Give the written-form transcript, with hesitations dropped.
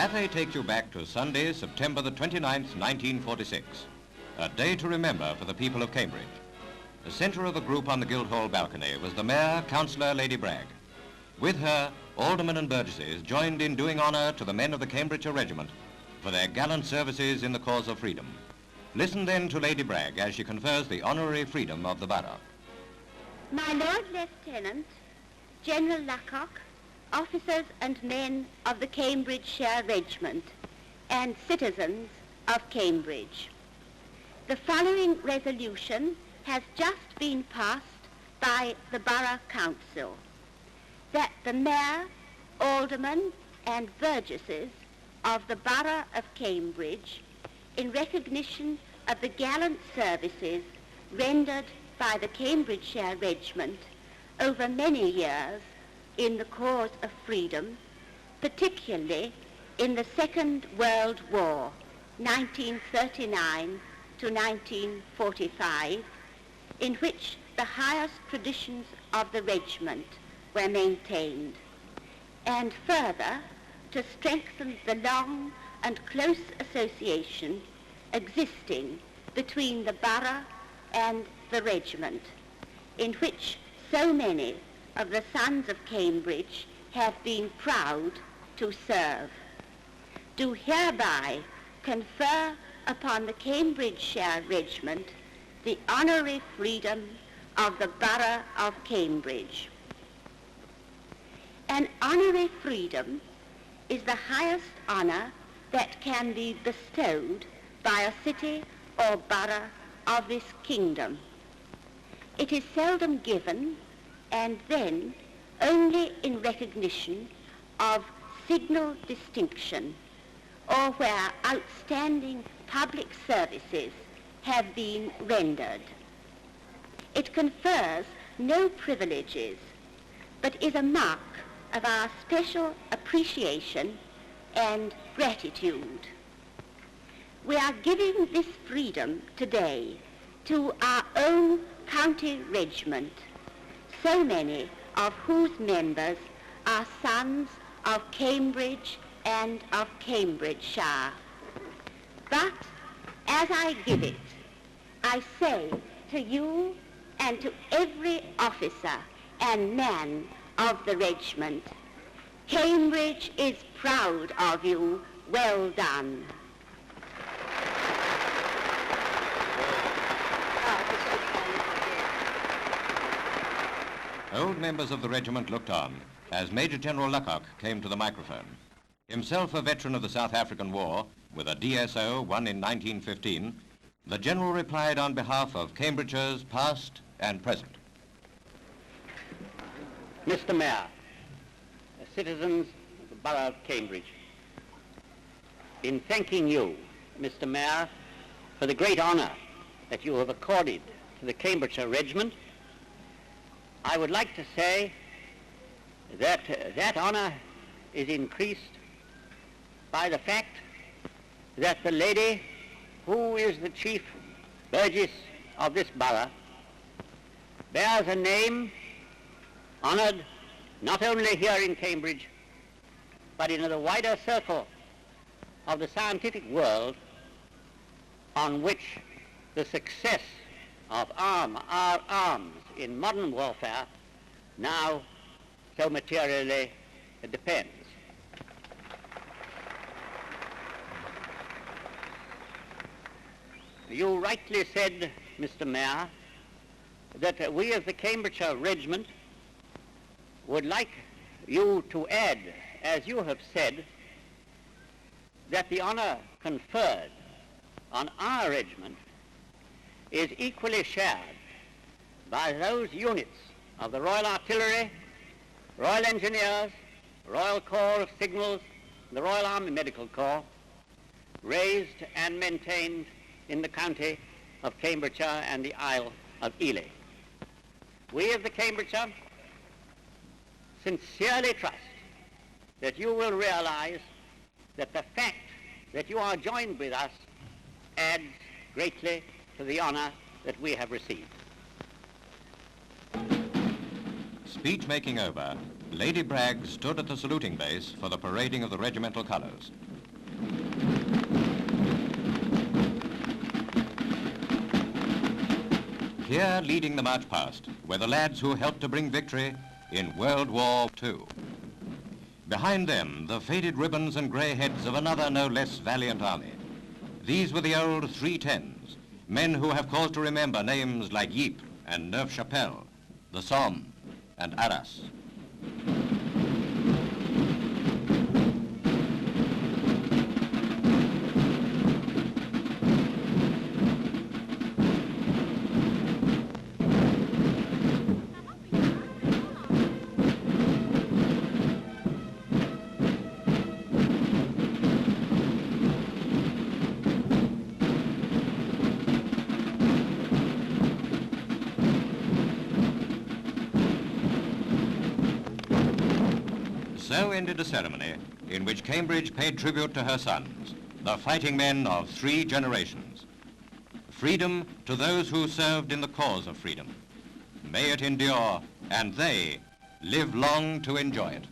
Pathe takes you back to Sunday, September the 29th, 1946. A day to remember for the people of Cambridge. The centre of the group on the Guildhall balcony was the Mayor, Councillor Lady Bragg. With her, Aldermen and Burgesses joined in doing honour to the men of the Cambridgeshire Regiment for their gallant services in the cause of freedom. Listen then to Lady Bragg as she confers the honorary freedom of the borough. My Lord Lieutenant, General Lucock, officers and men of the Cambridgeshire Regiment, and citizens of Cambridge. The following resolution has just been passed by the Borough Council, that the Mayor, Aldermen and Burgesses of the Borough of Cambridge, in recognition of the gallant services rendered by the Cambridgeshire Regiment over many years in the cause of freedom, particularly in the Second World War, 1939 to 1945, in which the highest traditions of the regiment were maintained, and further to strengthen the long and close association existing between the borough and the regiment, in which so many of the sons of Cambridge have been proud to serve, do hereby confer upon the Cambridgeshire Regiment the honorary freedom of the borough of Cambridge. An honorary freedom is the highest honour that can be bestowed by a city or borough of this kingdom. It is seldom given, and then only in recognition of signal distinction, or where outstanding public services have been rendered. It confers no privileges, but is a mark of our special appreciation and gratitude. We are giving this freedom today to our own county regiment, so many of whose members are sons of Cambridge and of Cambridgeshire. But as I give it, I say to you and to every officer and man of the regiment, Cambridge is proud of you. Well done. Old members of the regiment looked on as Major General Lucock came to the microphone. Himself a veteran of the South African War, with a DSO won in 1915, the General replied on behalf of Cambridgeshires past and present. Mr. Mayor, citizens of the Borough of Cambridge, in thanking you, Mr. Mayor, for the great honour that you have accorded to the Cambridgeshire Regiment, I would like to say that that honour is increased by the fact that the lady who is the chief burgess of this borough bears a name honoured not only here in Cambridge, but in the wider circle of the scientific world, on which the success of our arms in modern warfare now so materially depends. You rightly said, Mr. Mayor, that we as the Cambridgeshire Regiment would like you to add, as you have said, that the honour conferred on our regiment is equally shared by those units of the Royal Artillery, Royal Engineers, Royal Corps of Signals, and the Royal Army Medical Corps, raised and maintained in the county of Cambridgeshire and the Isle of Ely. We of the Cambridgeshire sincerely trust that you will realise that the fact that you are joined with us adds greatly to the honour that we have received. Speech-making over, Lady Bragg stood at the saluting base for the parading of the regimental colours. Here, leading the march past, were the lads who helped to bring victory in World War II. Behind them, the faded ribbons and grey heads of another no less valiant army. These were the old 310s, men who have cause to remember names like Ypres and Neuve-Chapelle, the Somme and Arras. So ended a ceremony in which Cambridge paid tribute to her sons, the fighting men of 3 generations. Freedom to those who served in the cause of freedom. May it endure, and they live long to enjoy it.